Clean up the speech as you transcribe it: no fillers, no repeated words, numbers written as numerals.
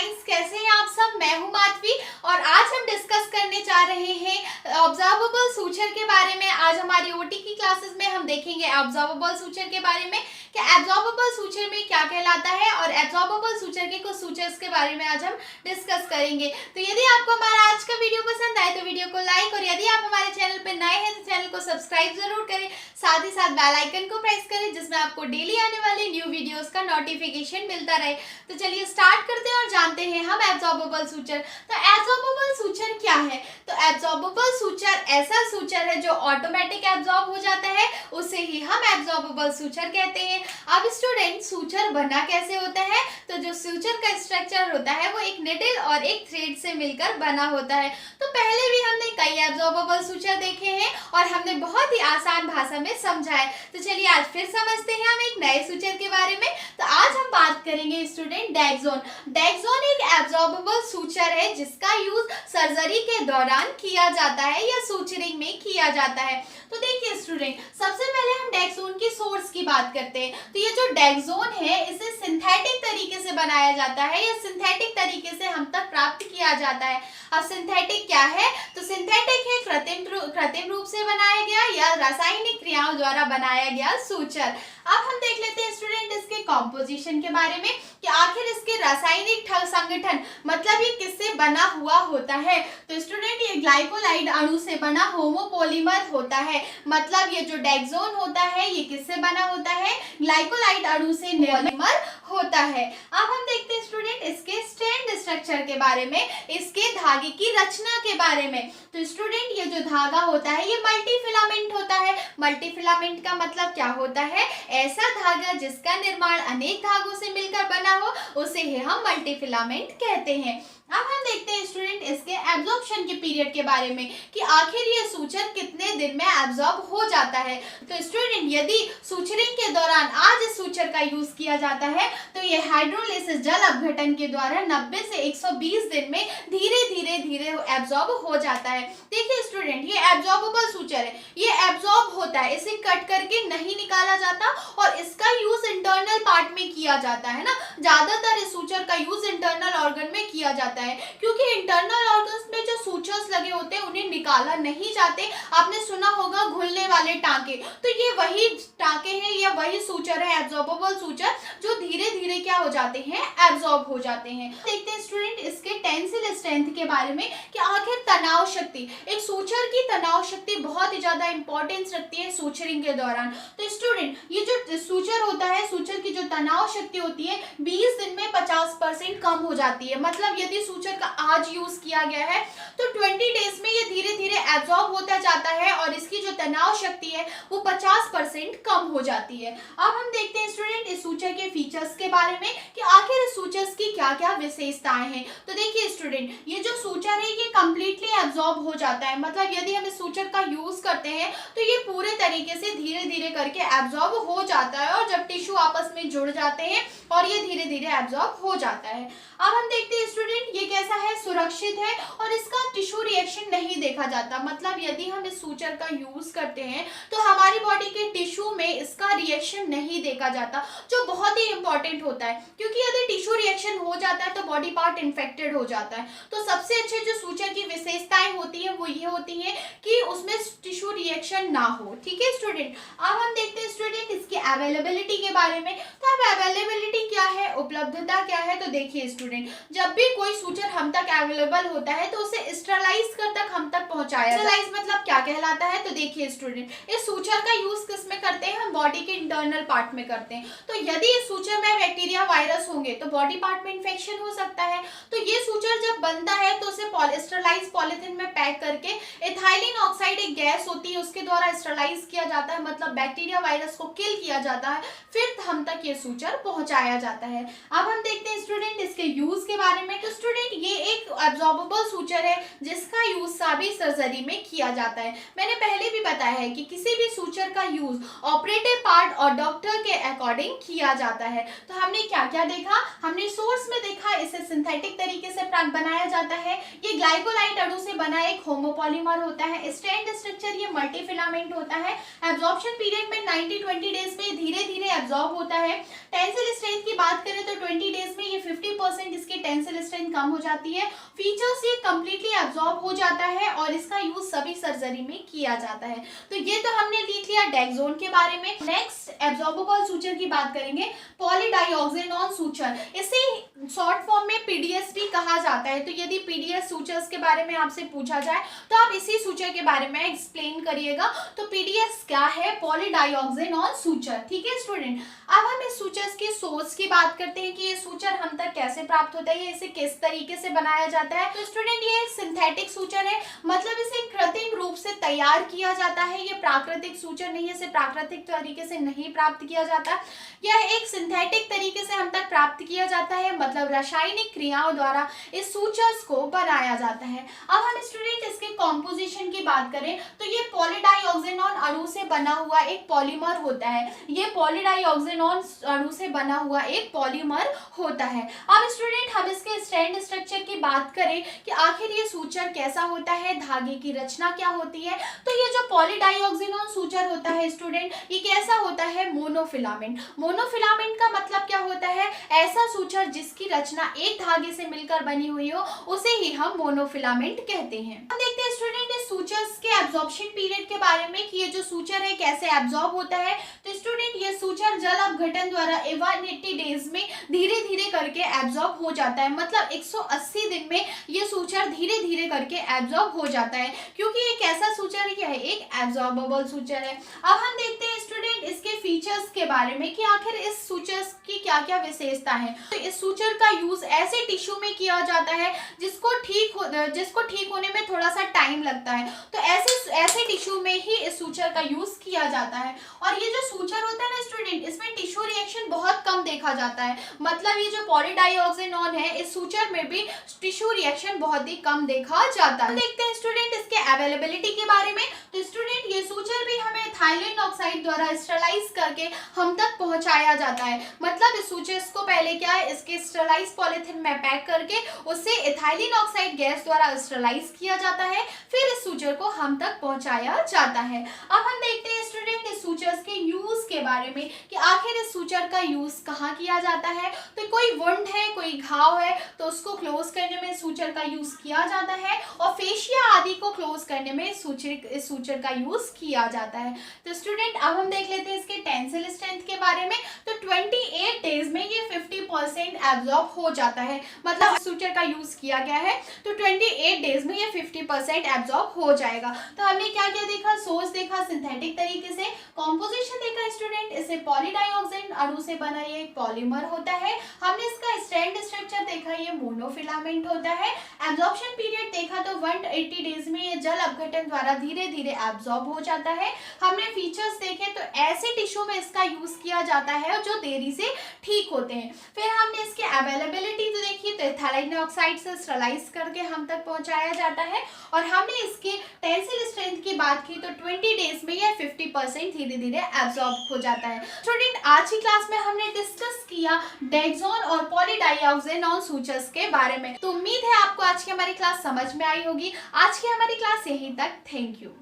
Science. कैसे हैं आप सब? मैं हूं माधवी और आज हम डिस्कस करने जा रहे हैं ऑब्जर्वेबल सूचर के बारे में। आज हमारी ओटी की क्लासेस में हम देखेंगे ऑब्जर्वेबल सूचर के बारे में कि एब्जॉर्बेबल सूचर में क्या कहलाता है और एब्जॉर्बेबल सूचर के कुछ सूचर्स के बारे में आज हम डिस्कस करेंगे। तो यदि आपको हमारा आज का वीडियो पसंद आए तो वीडियो को लाइक और यदि आप हमारे चैनल पर नए हैं तो चैनल को सब्सक्राइब जरूर करें, साथ ही साथ बेल आइकन को प्रेस करें जिसमें आपको डेली आने वाली न्यू वीडियोस का नोटिफिकेशन मिलता रहे। तो चलिए स्टार्ट करते हैं और जानते हैं हम एब्जॉर्बेबल सूचर। तो एब्जॉर्बेबल सूचर क्या है? तो एब्जॉर्बेबल सूचर ऐसा सूचर है जो ऑटोमेटिक एब्जॉर्ब हो जाता है, उसे ही हम एब्जॉर्बेबल सूचर कहते हैं। अब स्टूडेंट, सूचर बना कैसे होता है? तो जो सूचर का स्ट्रक्चर होता है वो एक निडल और एक थ्रेड से मिलकर बना होता है। तो पहले भी हमने कई एब्जॉर्बेबल सूचर देखे हैं और हमने बहुत ही आसान भाषा में समझा है। तो चलिए आज फिर समझते हैं हम एक नए सूचर के बारे में। तो आज हम बात करेंगे स्टूडेंट डेक्सोन। डेक्सोन एक एब्जॉर्बेबल सूचर है जिसका यूज सर्जरी के दौरान किया जाता है या सूचरिंग में किया जाता है। तो देखिए स्टूडेंट, सबसे पहले हम डेक्सोन की सोर्स की बात करते हैं। तो ये जो डेक्सोन है इसे सिंथेटिक तरीके से बनाया जाता है या सिंथेटिक तरीके से हम तक प्राप्त किया जाता है। अब सिंथेटिक क्या है? तो सिंथेटिक है कृत्रिम रूप से बनाया गया या रासायनिक क्रियाओं द्वारा बनाया गया सूचर। अब हम देख लेते हैं स्टूडेंट इसके कॉम्पोजिशन के बारे में कि आखिर इसके रासायनिक संगठन मतलब ये किससे बना हुआ होता है। तो स्टूडेंट ये ग्लाइकोलाइड अणु से बना होमोपोलीमर होता है। मतलब ये जो डेक्सोन होता है ये किससे बना होता है? ग्लाइकोलाइड अणु से पॉलीमर होता है। अब हम देखते हैं स्टूडेंट इसके स्ट्रैंड स्ट्रक्चर के बारे में, इसके धागे की रचना के बारे में। तो स्टूडेंट ये जो धागा होता है ये मल्टीफिलामेंट होता है। मल्टीफिलामेंट का मतलब क्या होता है? ऐसा धागा जिसका निर्माण अनेक धागों से मिलकर बना हो उसे ही हम मल्टीफिलामेंट कहते हैं। अब हम देखते हैं स्टूडेंट इसके एब्जॉर्प्शन के पीरियड के बारे में कि आखिर ये सूचर कितने दिन में एब्जॉर्ब हो जाता है। तो स्टूडेंट यदि सूचरिंग के दौरान आज इस सूचर का यूज किया जाता है तो ये हाइड्रोलिसिस जल अपघटन के द्वारा 90 से 120 दिन में धीरे धीरे एब्जॉर्ब हो जाता है। देखिए स्टूडेंट ये एब्जॉर्बेबल सूचर है, ये एब्जॉर्ब होता है, इसे कट करके नहीं निकाला जाता और इसका यूज इंटरनल पार्ट में किया जाता है ना। ज्यादातर इस सूचर का यूज इंटरनल ऑर्गन में किया जाता है क्योंकि इंटरनल ऑर्गन्स में जो सूचर्स लगे होते हैं उन्हें निकाला नहीं जाते। आपने सुना होगा घुलने वाले टांके, तो ये वही टांके हैं या वही सूचर है एब्जॉर्बेबल सूचर जो धीरे धीरे क्या हो जाते हैं? एब्जॉर्ब हो जाते हैं। देखते हैं स्टूडेंट इसके टेंसिल स्ट्रेंथ के बारे में कि आखिर तनाव शक्ति, एक सूचर की तनाव शक्ति बहुत ही ज्यादा इंपॉर्टेंस रखती है सूचरिंग के दौरान। तो स्टूडेंट ये जो सूचर होता है, सूचर की जो तनाव शक्ति होती है 20 दिन में 50% कम हो जाती है। मतलब यदि सूचर का आज यूज किया गया है तो 20 डेज में ये धीरे धीरे एब्जॉर्ब होता जाता है और इसकी जो तनाव शक्ति है वो 50% कम हो जाती है। अब हम देखते हैं स्टूडेंट इस सूचर के फीचर्स के बारे में कि आखिर इस सूचर्स की क्या क्या विशेषताएं हैं। तो देखिए स्टूडेंट ये जो सूचर है ये कंप्लीटली एब्जॉर्ब हो जाता है। मतलब यदि हम इस सूचर का यूज करते हैं तो ये पूरे तरीके से धीरे धीरे करके एब्जॉर्ब हो जाता है और जब टिश्यू आपस में जुड़ जाते हैं और ये धीरे धीरे एब्जॉर्ब हो जाता है। अब हम देखते हैं स्टूडेंट ये कैसा है? सुरक्षित है और इसका टिश्यू रिएक्शन नहीं देखा जाता। मतलब यदि हम इस सूचर का यूज करते हैं तो हमारी बॉडी के टिश्यू में इसका रिएक्शन नहीं देखा जाता, जो बहुत ही इंपॉर्टेंट होता है क्योंकि यदि टिश्यू रिएक्शन हो जाता है तो बॉडी पार्ट इन्फेक्टेड हो जाता है। तो सबसे अच्छे जो सूचर की विशेषताएं होती है वो ये होती है कि उसमें टिश्यू रिएक्शन ना हो। ठीक है स्टूडेंट। अब हम देखते हैं स्टूडेंट इसकी अवेलेबिलिटी के बारे में। तो अब अवेलेबिलिटी क्या है, उपलब्धता क्या है? तो देखिए स्टूडेंट जब भी कोई सूचर हम तक अवेलेबल होता है तो उसे स्टरलाइज कर तक हम तक पहुंचाया। स्टरलाइज मतलब क्या कहलाता है? तो देखिए स्टूडेंट इस सूचर का यूज किस में करते हैं? हम बॉडी के इंटरनल पार्ट में करते हैं। तो यदि इस सूचर में बैक्टीरिया वायरस होंगे तो बॉडी पार्ट में इन्फेक्शन हो सकता है। तो ये सूचर जब बनता है तो उसे स्टरलाइज पॉलिथीन में पैक करके इथाइलिन ऑक्साइड एक गैस होती है उसके द्वारा स्टरलाइज किया जाता है। मतलब बैक्टीरिया वायरस को किल किया जाता है, फिर हम तक ये सूचर पहुंचाया जाता है। अब हम देखते हैं स्टूडेंट इसके यूज के बारे में। तो स्टूडेंट ये एक एब्जॉर्बेबल सूचर है जिसका यूज साभी सर्जरी में किया जाता है। मैंने पहले भी बताया है कि किसी भी सूचर का यूज ऑपरेटिव पार्ट और डॉक्टर के अकॉर्डिंग किया जाता है। तो हमने क्या क्या देखा, हमने सोर्स में देखा इसे सिंथेटिक तरीके से बनाया जाता है। ये ग्लाइकोलाइट अणु से बना एक होमोपॉलीमर होता है। स्ट्रैंड स्ट्रक्चर ये मल्टीफिलामेंट होता है। एब्जॉर्प्शन पीरियड में 90-20 डेज में धीरे धीरे एब्जॉर्ब होता है। टेंसिल स्ट्रेंथ की बात करें तो 20 डेज में ये 50% इसकी टेंसिल स्ट्रेंथ कम हो जाती है। फीचर्स ये कंप्लीटली एब्जॉर्ब हो जाता है और इसका यूज सभी सर्जरी में किया जाता है। तो ये तो हमने लिख लिया डेक्सोन के बारे में। नेक्स्ट एब्जॉर्बेबल सूचर की बात करेंगे, पॉलीडाइऑक्सिनोन सूचर। इसे शॉर्ट फॉर्म में पीडीएस भी कहा जाता है। तो यदि पीडीएस सूचर्स के बारे में आपसे पूछा जाए तो आप इसी सूचर के बारे में एक्सप्लेन करिएगा। तो पीडीएस क्या है, पॉलीडाइऑक्सिनोन सूचर। ठीक है स्टूडेंट, अब हम इस सूचर्स के सोर्स की बात करते हैं कि ये सूचर हम तक कैसे प्राप्त होता है, इसे किस तरीके से बनाया जाता है। तो स्टूडेंट ये सिंथेटिक सूचर है, मतलब इसे कृत्रिम रूप से तैयार किया जाता है। ये प्राकृतिक सूचर नहीं है, इसे प्राकृतिक तरीके से नहीं प्राप्त किया जाता। यह एक सिंथेटिक तरीके से हम तक प्राप्त किया जाता है, मतलब रासायनिक क्रियाओं द्वारा इस सूचर्स को बनाया जाता है। अब हम स्टूडेंट इसके कॉम्पोजिशन की बात करें तो ये पॉलीडाइऑक्सिनोन अणु से बना हुआ एक पॉलीमर होता है। ये पॉलीडाइऑक्सिनोन अणु से बना हुआ एक पॉलीमर होता है। अब स्टूडेंट हम इसके स्ट्रैंड स्ट्रक्चर की बात करें कि आखिर ये सूचर कैसा होता है, धागे की रचना क्या होती है। तो ये जो पॉलीडाइऑक्सिनोन सूचर होता है स्टूडेंट, ये कैसा होता है, मोनोफिलामेंट। मोनोफिलामेंट का मतलब क्या होता है, ऐसा सूचर जिसकी रचना एक धागे से मिलकर बनी हुई हो, उसे ही हम मोनोफिलामेंट कहते हैं। हम देखते हैं स्टूडेंट इस सूचर्स के एब्जॉर्प्शन पीरियड के बारे में कि ये जो सूचर है कैसे एब्जॉर्ब होता है। तो स्टूडेंट ये सूचर जल अपघटन द्वारा 180 डेज में धीरे धीरे करके एब्जॉर्ब हो जाता है, मतलब 180 दिन में ये सूचर धीरे धीरे करके एब्जॉर्ब हो जाता है, क्योंकि ये कैसा सूचर है, है एक एब्जॉर्बेबल सूचर है। अब हम देखते हैं स्टूडेंट इसके फीचर्स के बारे में कि आखिर इस सूचर्स की क्या क्या विशेषता है। तो इस सूचर का यूज ऐसे टिश्यू में किया जाता है जिसको ठीक होने में थोड़ा सा टाइम लगता है। तो ऐसे टिश्यू में ही इस सूचर का यूज किया जाता है। और ये जो सूचर होता है ना स्टूडेंट, इसमें टिश्यू रिएक्शन बहुत कम देखा जाता है, मतलब ये जो पॉलीडाइऑक्सिनोन है इस सूचर में भी टिश्यू रिएक्शन बहुत ही कम देखा जाता है। देखते हैं स्टूडेंट इसके अवेलेबिलिटी के बारे में। तो स्टूडेंट ये सूचर भी हमें इथाइलिन ऑक्साइड द्वारा स्टरलाइज करके हम तक पहुंचाया जाता है, मतलब इस सूचर्स को पहले क्या है, इसके स्टरलाइज पॉलीथिन में पैक करके उसे इथाइलिन ऑक्साइड गैस द्वारा स्टरलाइज किया जाता है, फिर इस सूचर को हम तक पहुंचाया जाता है। अब हम देखते हैं स्टूडेंट इस सूचर्स के यूज के बारे में कि आखिर इस सूचर का यूज कहाँ किया जाता है। तो कोई वुंड है, कोई घाव है, तो उसको क्लोज करने में सूचर का यूज किया जाता है, और फेशिया आदि को क्लोज करने में इस सूचर का यूज किया जाता है। तो स्टूडेंट अब हम देख लेते हैं इसके टेंसिल स्ट्रेंथ के बारे में। तो 28 डेज में ये 50% एब्जॉर्ब हो जाता है, मतलब सूचर का यूज किया गया है तो 28 डेज में ये 50% एब्जॉर्ब हो जाएगा। तो हमने क्या क्या देखा, सोर्स देखा सिंथेटिक तरीके से, कॉम्पोजिशन देखा स्टूडेंट, इसे पॉलीडाइऑक्सिन अणु से बना ये एक पॉलीमर होता है। हमने इसका स्ट्रैंड स्ट्रक्चर देखा, ये मोनोफिलामेंट होता है। एब्जॉर्प्शन पीरियड देखा तो 180 डेज में ये जल अपघटन द्वारा धीरे धीरे एब्जॉर्ब हो जाता है। हमने फीचर्स देखे तो ऐसे टिश्यू में इसका यूज किया जाता है जो देरी से ठीक होते हैं। फिर हमने इसकी अवेलेबिलिटी तो देखी, तो इथाइलिन ऑक्साइड से स्टरलाइज करके हम तक पहुंचाया जाता है। और हमने इसके टेंसिल स्ट्रेंथ की बात की तो 20 डेज में यह 50% धीरे धीरे एब्जॉर्ब हो जाता है। स्टूडेंट आज की क्लास में हमने डिस्कस किया डेक्सोन और पॉलीडाइऑक्सिनोन सूचर्स के बारे में। तो उम्मीद है आपको आज की हमारी क्लास समझ में आई होगी। आज की हमारी क्लास यहीं तक। Thank you.